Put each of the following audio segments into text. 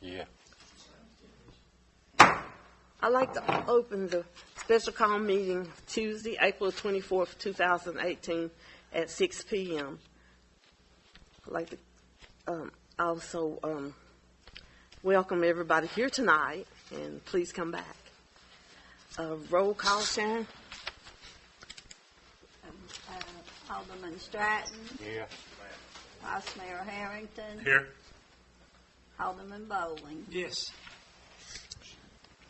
Yeah. I'd like to open the special call meeting Tuesday, April 24th, 2018 at 6 p.m. I'd like to also welcome everybody here tonight, and please come back. Roll call, Sharon. Alderman Stratton. Here. Vice Mayor Harrington. Here. Alderman Bowling. Yes.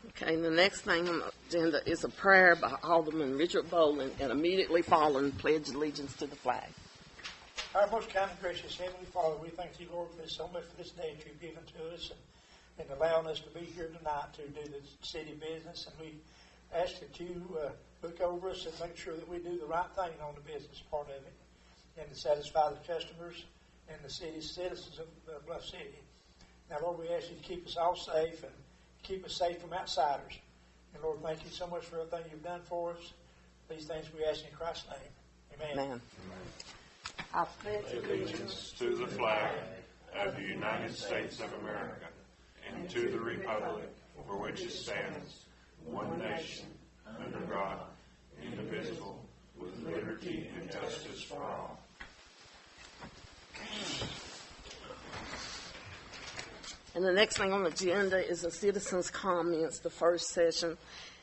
Okay, the next thing on the agenda is a prayer by Alderman Richard Bowling, and immediately following, pledge allegiance to the flag. Our most kind and gracious Heavenly Father, we thank you, Lord, for so much for this day that you've given to us and allowing us to be here tonight to do the city business. And we ask that you look over us and make sure that we do the right thing on the business part of it and to satisfy the customers and the city's citizens of Bluff City. Now, Lord, we ask you to keep us all safe and keep us safe from outsiders. And, Lord, thank you so much for everything you've done for us. These things we ask in Christ's name. Amen. Amen. I pledge Allegiance to the flag of the United States of America and to the republic for which it stands, one nation, under God, indivisible, with liberty and justice for all. And the next thing on the agenda is the citizens' comments, the first session.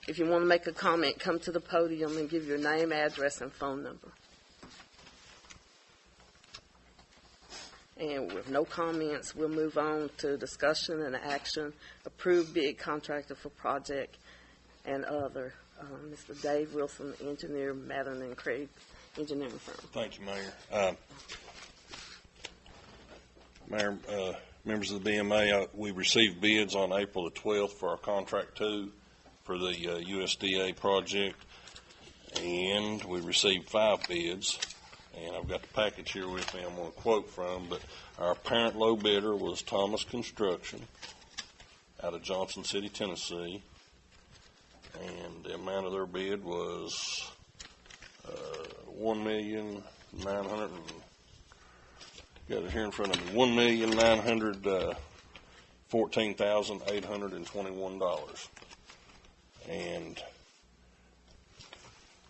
If you want to make a comment, come to the podium and give your name, address, and phone number. And with no comments, we'll move on to discussion and action, approved bid contractor for project and other. Mr. Dave Wilson, engineer, Madden and Craig engineering firm. Thank you, Mayor. Mayor, members of the BMA, we received bids on April the 12th for our contract 2 for the USDA project, and we received 5 bids. And I've got the package here with me I'm going to quote from, but our apparent low bidder was Thomas Construction out of Johnson City, Tennessee, and the amount of their bid was $1,900,000. Got it here in front of me. $1,914,821, and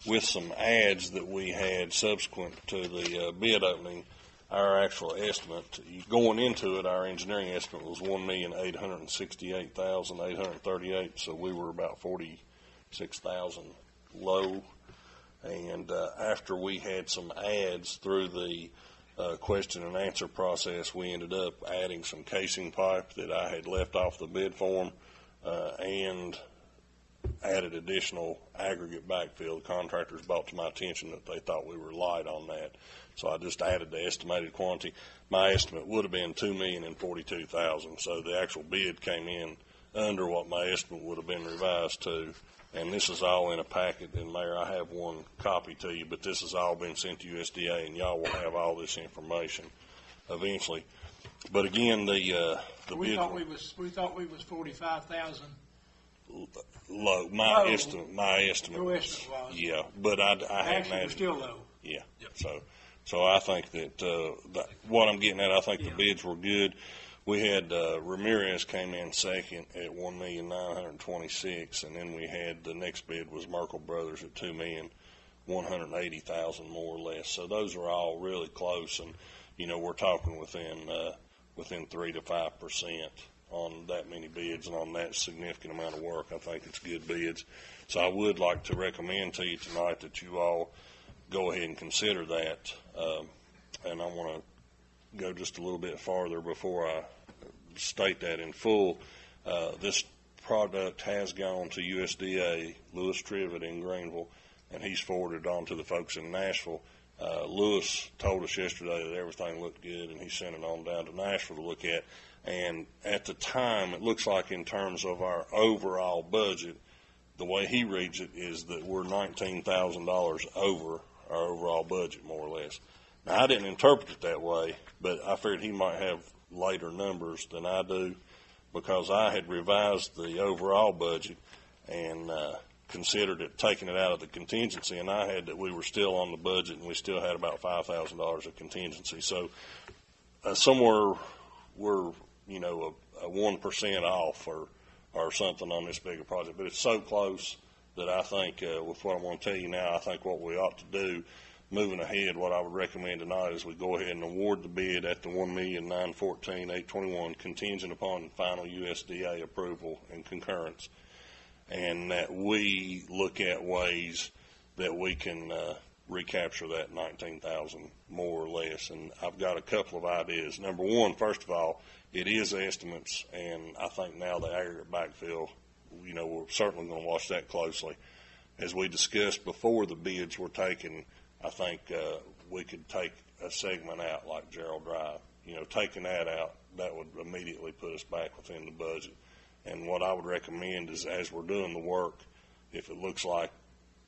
with some ads that we had subsequent to the bid opening, our actual estimate going into it, our engineering estimate was $1,868,838. So we were about $46,000 low. And after we had some ads through the question and answer process, we ended up adding some casing pipe that I had left off the bid form and added additional aggregate backfill. The contractors brought to my attention that they thought we were light on that, so I just added the estimated quantity. My estimate would have been $2,042,000, so the actual bid came in under what my estimate would have been revised to. And this is all in a packet, and Mayor, I have one copy to you, but this has all been sent to USDA, and y'all will have all this information eventually. But again, we thought we was 45,000. Low. My estimate Your estimate was. Yeah, but I hadn't added. Still low. Yeah. Yep. So I think that what I'm getting at, I think the bids were good. We had Ramirez came in second at $1,926,000, and then we had the next bid was Merkel Brothers at $2,180,000 more or less. So those are all really close, and we're talking within 3 to 5%. On that many bids and on that significant amount of work. I think it's good bids. So I would like to recommend to you tonight that you all go ahead and consider that. And I want to go just a little bit farther before I state that in full. This product has gone to USDA, Lewis Trivet in Greenville, and he's forwarded on to the folks in Nashville. Lewis told us yesterday that everything looked good, and he sent it on down to Nashville to look at. And at the time, it looks like in terms of our overall budget, the way he reads it is that we're $19,000 over our overall budget, more or less. Now, I didn't interpret it that way, but I figured he might have later numbers than I do, because I had revised the overall budget and considered it, taking it out of the contingency, and I had that we were still on the budget and we still had about $5,000 of contingency. So somewhere we're, a 1% off or something on this bigger project. But it's so close that I think, with what I'm going to tell you now, I think what we ought to do, moving ahead, what I would recommend tonight is we go ahead and award the bid at the $1,914,821 contingent upon final USDA approval and concurrence, and that we look at ways that we can recapture that 19,000 more or less. And I've got a couple of ideas. Number one, first of all, it is estimates, and I think now the aggregate backfill, we're certainly going to watch that closely. As we discussed before the bids were taken, I think we could take a segment out like Gerald Drive. Taking that out, that would immediately put us back within the budget. And what I would recommend is, as we're doing the work, if it looks like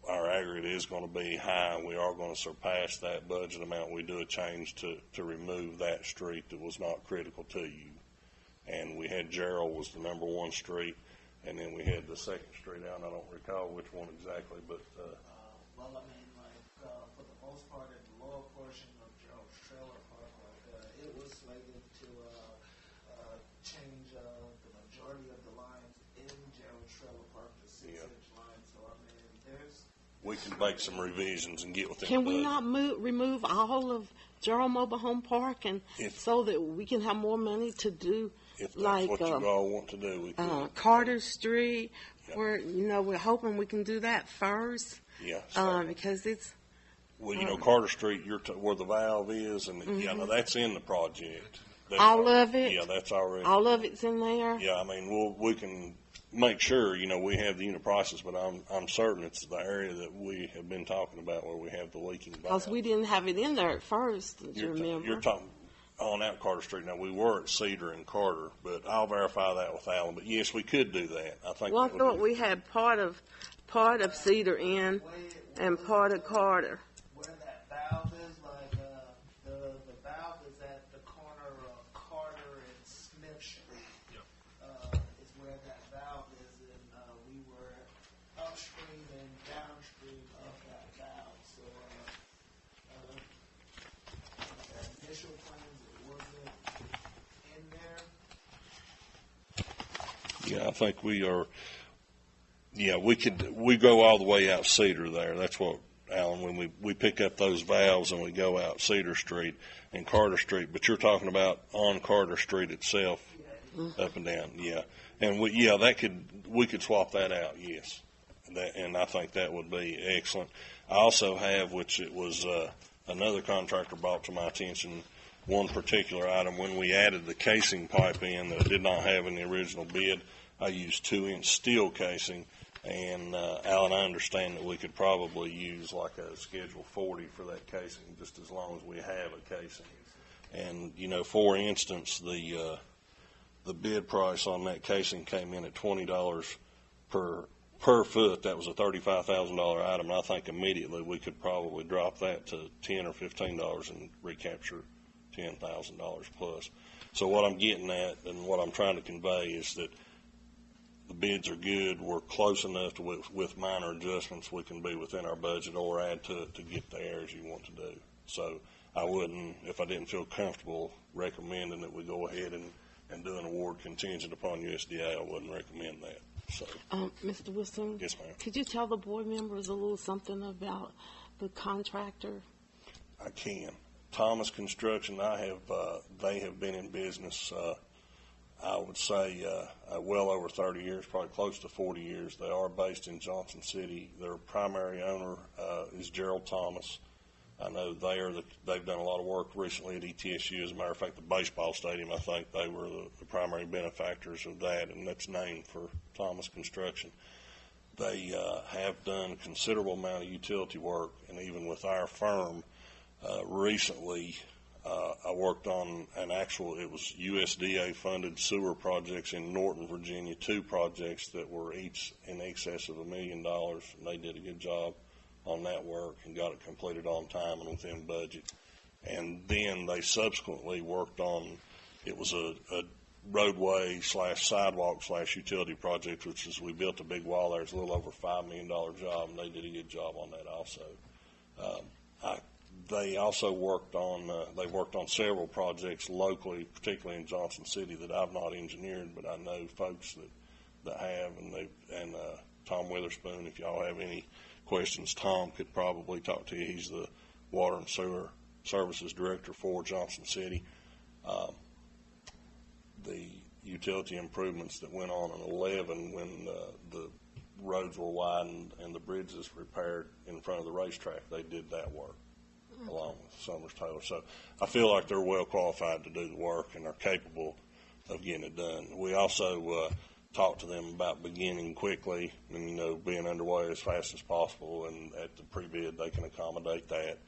our aggregate is going to be high and we are going to surpass that budget amount, we do a change to remove that street that was not critical to you. And we had Gerald was the number one street, and then we had the second street out, and I don't recall which one exactly, but well, I mean, for the most part, in the lower portion of Gerald's Trailer Park, it was slated to change the majority of the lines in Gerald's Trailer Park to 6-inch lines. So, I mean, we can make some revisions and get within Can the we budget. not remove all of Gerald Mobile Home Park so that we can have more money to do If that's like what you all want to do, we can. Carter Street, Yep. where we're hoping we can do that first Yeah. So, because it's well, Carter Street, where the valve is, and now that's in the project. That's all of it. Yeah, that's already. All of it's in there. Yeah, I mean, we can make sure, we have the unit prices, but I'm certain it's the area that we have been talking about where we have the leaking valve. Because we didn't have it in there at first, do you You're remember? talking on out Carter Street. Now, we were at Cedar and Carter, but I'll verify that with Alan. But yes, we could do that. I think. Well, I that would thought be- we had part of Cedar in and part of Carter. where that valve is, the valve is at the corner of Carter and Smith Street. Is where that valve is, and we were upstream and downstream of that valve. So, the initial plans, it wasn't in there. Yeah, I think we are. Yeah, we go all the way out Cedar there. That's what, Alan, when we pick up those valves and we go out Cedar Street and Carter Street, but you're talking about on Carter Street itself, up and down, yeah. And we could swap that out, yes. And I think that would be excellent. I also have, which it was another contractor brought to my attention, one particular item. When we added the casing pipe in that I did not have in the original bid, I used 2-inch steel casing. And, Alan, I understand that we could probably use like a Schedule 40 for that casing, just as long as we have a casing. And, for instance, the bid price on that casing came in at $20 per foot. That was a $35,000 item. And I think immediately we could probably drop that to $10 or $15 and recapture $10,000 plus. So what I'm getting at and what I'm trying to convey is that the bids are good. We're close enough to, with minor adjustments, we can be within our budget or add to it to get there as you want to do. So I wouldn't, if I didn't feel comfortable recommending that we go ahead and do an award contingent upon USDA, I wouldn't recommend that. So, Mr. Wilson? Yes, ma'am. Could you tell the board members a little something about the contractor? I can. Thomas Construction, they have been in business, I would say, well over 30 years, probably close to 40 years. They are based in Johnson City. Their primary owner is Gerald Thomas. I know they've done a lot of work recently at ETSU. As a matter of fact, the baseball stadium, I think they were the primary benefactors of that, and that's named for Thomas Construction. They have done a considerable amount of utility work, and even with our firm, recently I worked on it was USDA funded sewer projects in Norton, Virginia, 2 projects that were each in excess of $1 million, and they did a good job on that work and got it completed on time and within budget. And then they subsequently worked on, it was a roadway / sidewalk / utility project, which is, we built a big wall there. It's a little over $5 million job, and they did a good job on that also. I They also worked on several projects locally, particularly in Johnson City, that I've not engineered, but I know folks that have, and Tom Witherspoon. If y'all have any questions, Tom could probably talk to you. He's the Water and Sewer Services Director for Johnson City. The utility improvements that went on in 11 when the roads were widened and the bridges repaired in front of the racetrack, they did that work along with Summers Taylor. So I feel like they're well qualified to do the work and are capable of getting it done. We also talked to them about beginning quickly and, being underway as fast as possible, and at the pre-bid they can accommodate that.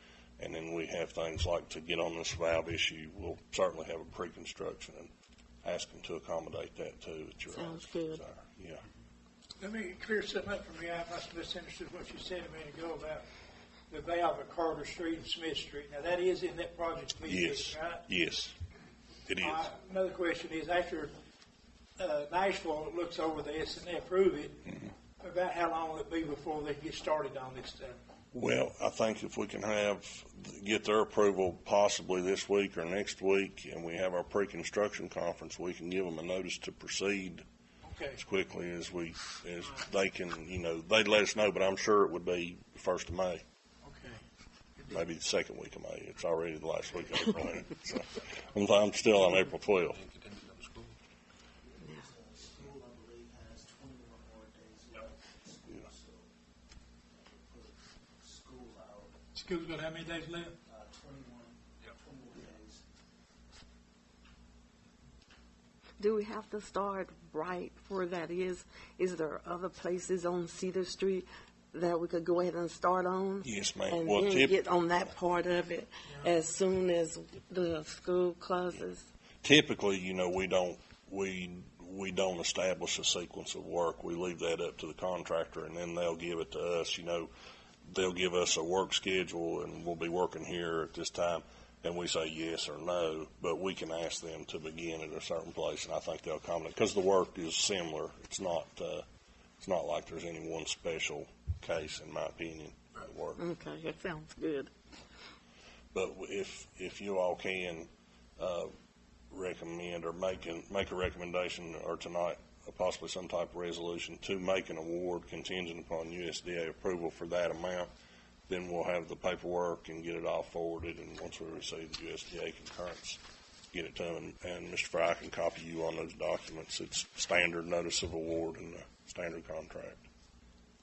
And then we have things like to get on this valve issue, we'll certainly have a pre-construction and ask them to accommodate that too. Sounds good. Yeah. Let me clear something up for me. I must have misunderstood what you said a minute ago about the valve at Carter Street and Smith Street. Now, that is in that project, Yes. right? Yes, it is. Another question is, after Nashville looks over this and they approve it, about how long will it be before they get started on this stuff? Well, I think if we can get their approval possibly this week or next week, and we have our pre-construction conference, we can give them a notice to proceed as quickly as they can. They'd let us know, but I'm sure it would be the 1st of May. Okay. Maybe the 2nd week of May. It's already the last week of April. So I'm still on April 12th. School, I believe, has 21 more days left. Yeah. So, put school out, School's got how many days left? 21 days. Do we have to start right where that is? Is there other places on Cedar Street that we could go ahead and start on? Yes, ma'am. And Well, then get on that part of it as soon as the school closes? Typically, we don't establish a sequence of work. We leave that up to the contractor, and then they'll give it to us. They'll give us a work schedule, and we'll be working here at this time, and we say yes or no, but we can ask them to begin at a certain place, and I think they'll accommodate, because the work is similar. It's not like there's any one special case, in my opinion, of the work. Okay, that sounds good. But if you all can recommend or make a recommendation, or tonight possibly some type of resolution to make an award contingent upon USDA approval for that amount, then we'll have the paperwork and get it all forwarded, and once we receive the USDA concurrence, get it to them, and Mr. Fry can copy you on those documents. It's standard notice of award and the standard contract.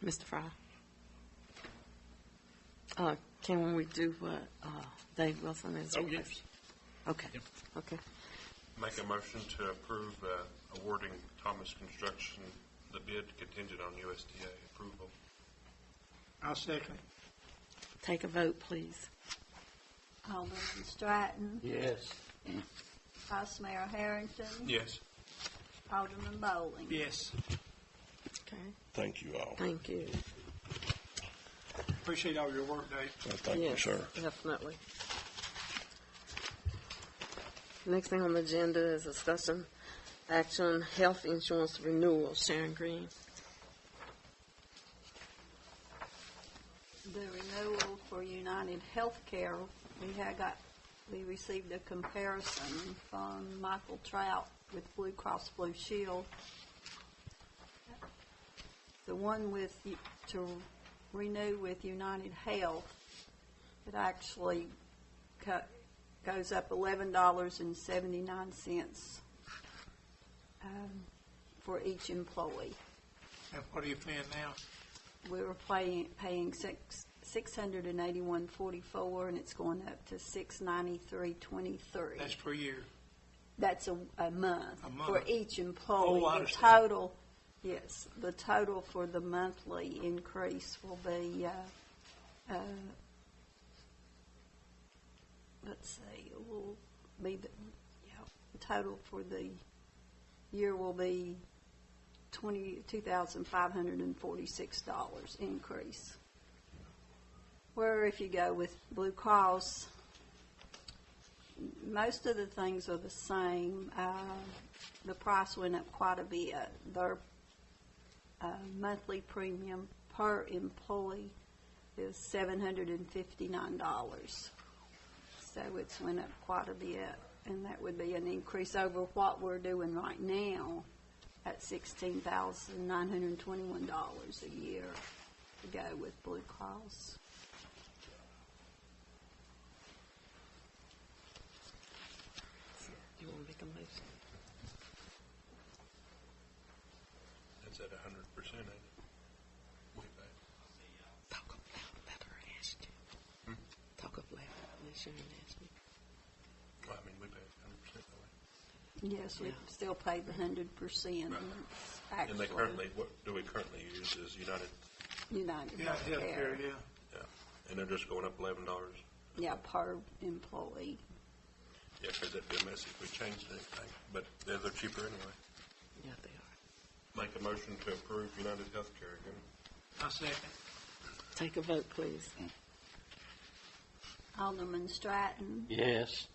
Mr. Fry? Can we do what Dave Wilson is? Oh, yes. Okay. Yep. Okay. Make a motion to approve awarding Thomas Construction the bid contingent on USDA approval. I'll second. Take a vote, please. Alderman Stratton, Yes. Vice Mayor Harrington, Yes. Alderman Bowling. Yes. Okay. Thank you all. Thank you. Appreciate all your work, Dave. Thank you, Yes, sir. definitely. Next thing on the agenda is discussion action health insurance renewal. Sharon Green. The renewal for United Healthcare, we received a comparison from Michael Trout with Blue Cross Blue Shield. The one to renew with United Health, it actually goes up $11.79 for each employee. And what are you paying now? We were paying $681.44, and it's going up to $693.23. That's per year. That's a month A month. for each employee. Oh, I The understand. total, yes, the total for the monthly increase will be, let's see, it will be the total for the year will be $2,546 increase. Where if you go with Blue Cross, most of the things are the same. The price went up quite a bit. Their monthly premium per employee is $759. So it's went up quite a bit, and that would be an increase over what we're doing right now at $16,921 a year to go with Blue Cross. You want to make a motion? That's at 100%, ain't it? We pay. Talk up loud, let her ask you. Talk up loud, let Sharon ask me. Well, I mean, we pay 100% that way. Yes, we still pay the 100%. And they currently, what do we currently use is United, United Yeah, Healthcare. yeah. yeah, and they're just going up $11. Yeah, per employee. Yeah, because that'd be a mess if we changed anything, but they're cheaper anyway. Yeah, they are. Make a motion to approve United Healthcare again. I second. Take a vote, please. Alderman Stratton, Yes.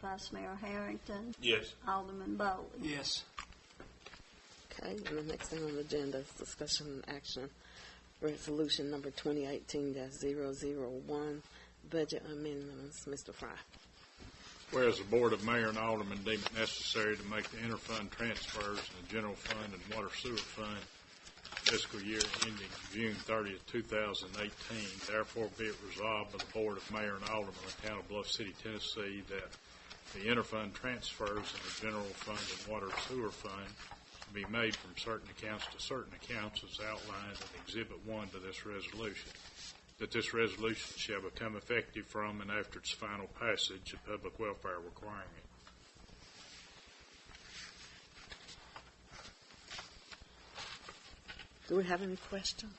Vice Mayor Harrington, Yes. Alderman Bowley. Yes. Okay, and the next thing on the agenda is discussion and action, resolution number 2018-001, budget amendments. Mr. Fry. Whereas the Board of Mayor and Aldermen deem it necessary to make the interfund transfers in the general fund and water sewer fund fiscal year ending June 30th, 2018, therefore be it resolved by the Board of Mayor and Aldermen of the Town of Bluff City, Tennessee, that the interfund transfers in the general fund and water sewer fund be made from certain accounts to certain accounts as outlined in Exhibit 1 to this resolution. That this resolution shall become effective from and after its final passage, a public welfare requirement. Do we have any questions?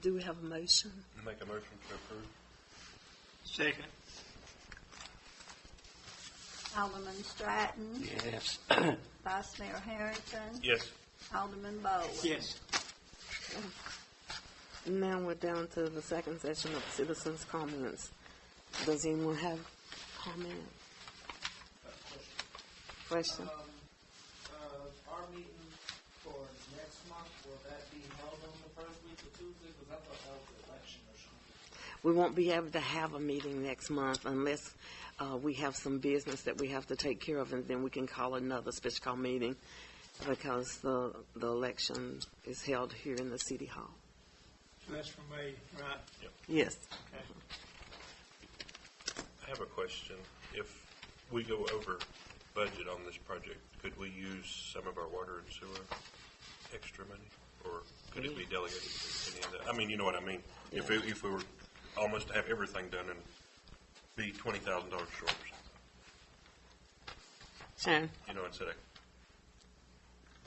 Do we have a motion? Make a motion to approve. Second. Alderman Stratton, Yes. Vice Mayor Harrington, Yes. Alderman Bowley. Yes. Now we're down to the second session of citizens' comments. Does anyone have comment? Question? Our meeting for next month, will that be held on the first week of Tuesday? Because I thought that was the election or something. We won't be able to have a meeting next month unless we have some business that we have to take care of, and then we can call another special call meeting because the election is held here in the City Hall. So that's for May, right? Yes. Okay. I have a question. If we go over budget on this project, could we use some of our water and sewer extra money? Or could it be delegated to any of that? I mean, you know what I mean? If we were almost to have everything done and be $20,000 short or something, Sharon? you know, instead of,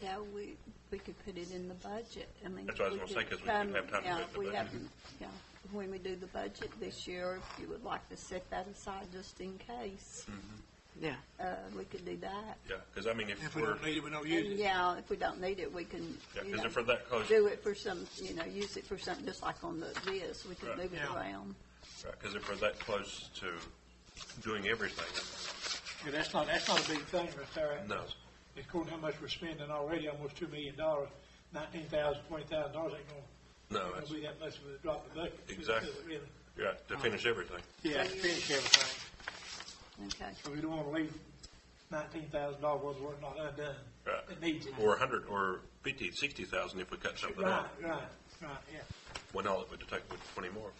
Yeah, we could put it in the budget. I mean, That's what I was gonna say, 'cause we could have time to yeah, put it in the we budget. haven't- Yeah, when we do the budget this year, if you would like to set that aside just in case, Yeah. we could do that. yeah, because I mean, If if we we're, don't need it, we don't use And it. yeah, if we don't need it, we can, yeah, you because know, if we're that close, do it for some, use it for something just like on this, we can Right. move it Yeah. around. because if we're that close to doing everything, Yeah, that's not a big thing right there. no. According to how much we're spending already, almost $2 million, $19,000, $20,000 ain't No, gonna be that much of a drop in the bucket. Exactly. Really. Yeah, to finish everything. Yeah, So you- finish everything. Okay. So we don't want to leave $19,000 worth of work not undone. Right. It needs it. Or 100 or 50, 60,000 if we cut something Right, out. right, yeah. When all it would take was 20 more.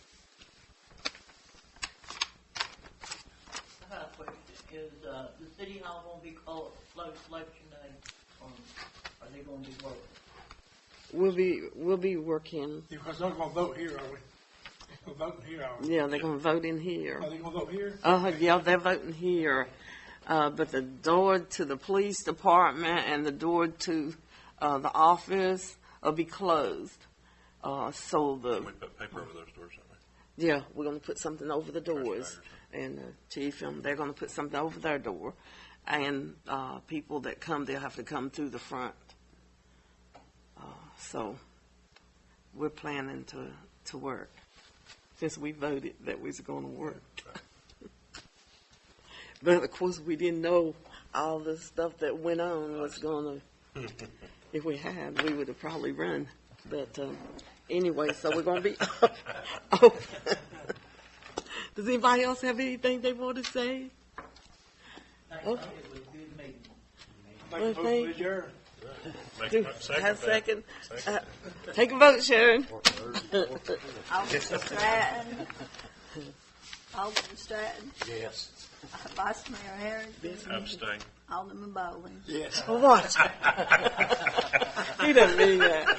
I have a question. Is the city hall going to be closed election day, or are they going to be working? We'll be working. Because they're going to vote here, are we? We're voting here, are we? Yeah, they're going to vote in here. Are they going to vote here? Yeah, they're voting here. But the door to the police department and the door to the office will be closed. So And we put paper over those doors, don't we? yeah, we're going to put something over the doors. taggers. And the chief, they're going to put something over their door. And people that come, they'll have to come through the front. So we're planning to work. Since we voted that we was going to work. But of course, we didn't know all the stuff that went on was going to. If we had, we would have probably run. But anyway, so we're going to be open. Does anybody else have anything they want to say? Thank you. It was a good meeting. Make a motion to adjourn. Have a second. Take a vote, Sharon. Alderman Stratton. Alderman Stratton. Yes. Vice Mayor Harris. Abstain. Alderman Bowling. Yes. Watch. He doesn't mean that.